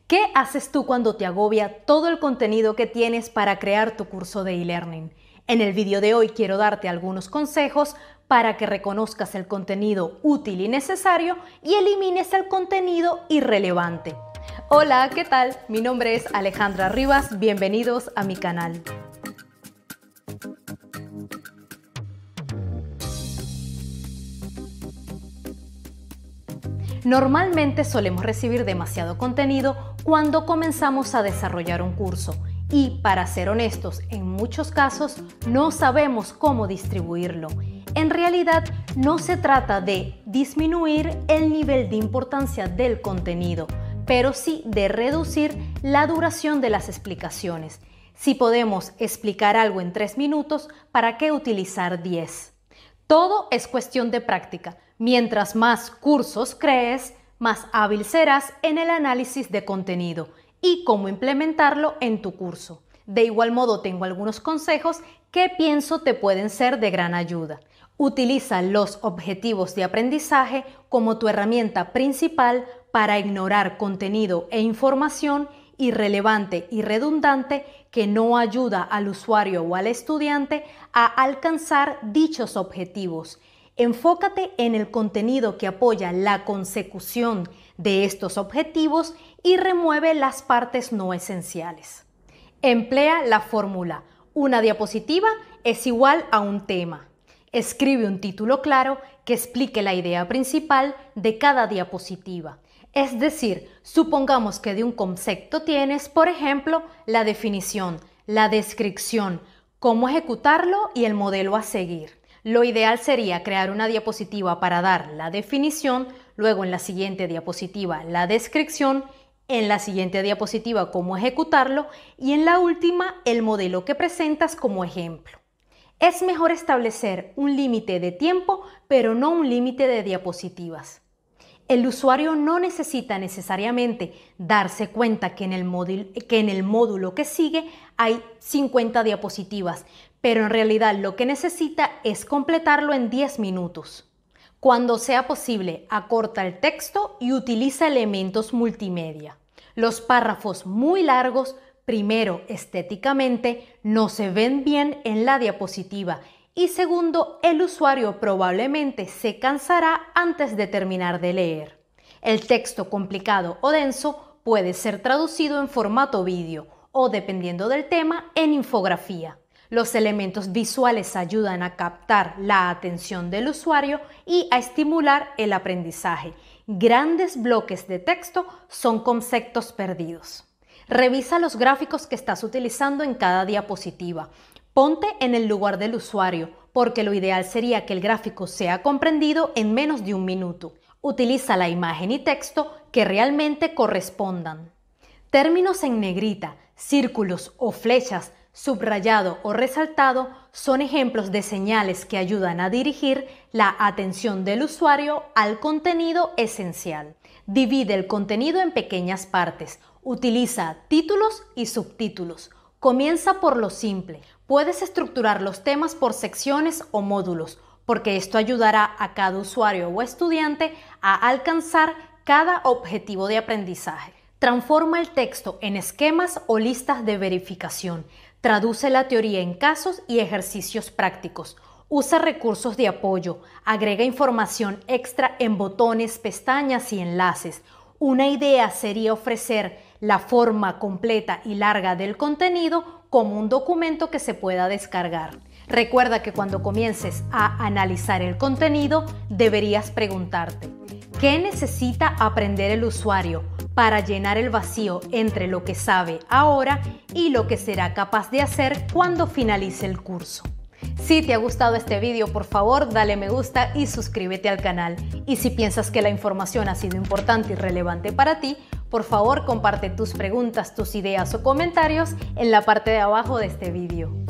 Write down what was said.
¿Qué haces tú cuando te agobia todo el contenido que tienes para crear tu curso de e-learning? En el video de hoy quiero darte algunos consejos para que reconozcas el contenido útil y necesario y elimines el contenido irrelevante. Hola, ¿qué tal? Mi nombre es Alejandra Rivas, bienvenidos a mi canal. Normalmente solemos recibir demasiado contenido cuando comenzamos a desarrollar un curso y, para ser honestos, en muchos casos no sabemos cómo distribuirlo. En realidad, no se trata de disminuir el nivel de importancia del contenido, pero sí de reducir la duración de las explicaciones. Si podemos explicar algo en 3 minutos, ¿para qué utilizar 10? Todo es cuestión de práctica. Mientras más cursos crees, más hábil serás en el análisis de contenido y cómo implementarlo en tu curso. De igual modo, tengo algunos consejos que pienso te pueden ser de gran ayuda. Utiliza los objetivos de aprendizaje como tu herramienta principal para ignorar contenido e información irrelevante y redundante que no ayuda al usuario o al estudiante a alcanzar dichos objetivos. Enfócate en el contenido que apoya la consecución de estos objetivos y remueve las partes no esenciales. Emplea la fórmula: una diapositiva es igual a un tema. Escribe un título claro que explique la idea principal de cada diapositiva. Es decir, supongamos que de un concepto tienes, por ejemplo, la definición, la descripción, cómo ejecutarlo y el modelo a seguir. Lo ideal sería crear una diapositiva para dar la definición, luego en la siguiente diapositiva la descripción, en la siguiente diapositiva cómo ejecutarlo y en la última el modelo que presentas como ejemplo. Es mejor establecer un límite de tiempo, pero no un límite de diapositivas. El usuario no necesita necesariamente darse cuenta que en el módulo que sigue hay 50 diapositivas, pero en realidad lo que necesita es completarlo en 10 minutos. Cuando sea posible, acorta el texto y utiliza elementos multimedia. Los párrafos muy largos, primero, estéticamente, no se ven bien en la diapositiva y segundo, el usuario probablemente se cansará antes de terminar de leer. El texto complicado o denso puede ser traducido en formato vídeo o, dependiendo del tema, en infografía. Los elementos visuales ayudan a captar la atención del usuario y a estimular el aprendizaje. Grandes bloques de texto son conceptos perdidos. Revisa los gráficos que estás utilizando en cada diapositiva. Ponte en el lugar del usuario, porque lo ideal sería que el gráfico sea comprendido en menos de 1 minuto. Utiliza la imagen y texto que realmente correspondan. Términos en negrita, círculos o flechas, subrayado o resaltado son ejemplos de señales que ayudan a dirigir la atención del usuario al contenido esencial. Divide el contenido en pequeñas partes. Utiliza títulos y subtítulos. Comienza por lo simple. Puedes estructurar los temas por secciones o módulos, porque esto ayudará a cada usuario o estudiante a alcanzar cada objetivo de aprendizaje. Transforma el texto en esquemas o listas de verificación. Traduce la teoría en casos y ejercicios prácticos. Usa recursos de apoyo. Agrega información extra en botones, pestañas y enlaces. Una idea sería ofrecer la forma completa y larga del contenido como un documento que se pueda descargar. Recuerda que cuando comiences a analizar el contenido, deberías preguntarte: ¿qué necesita aprender el usuario para llenar el vacío entre lo que sabe ahora y lo que será capaz de hacer cuando finalice el curso? Si te ha gustado este video, por favor, dale me gusta y suscríbete al canal. Y si piensas que la información ha sido importante y relevante para ti, por favor, comparte tus preguntas, tus ideas o comentarios en la parte de abajo de este video.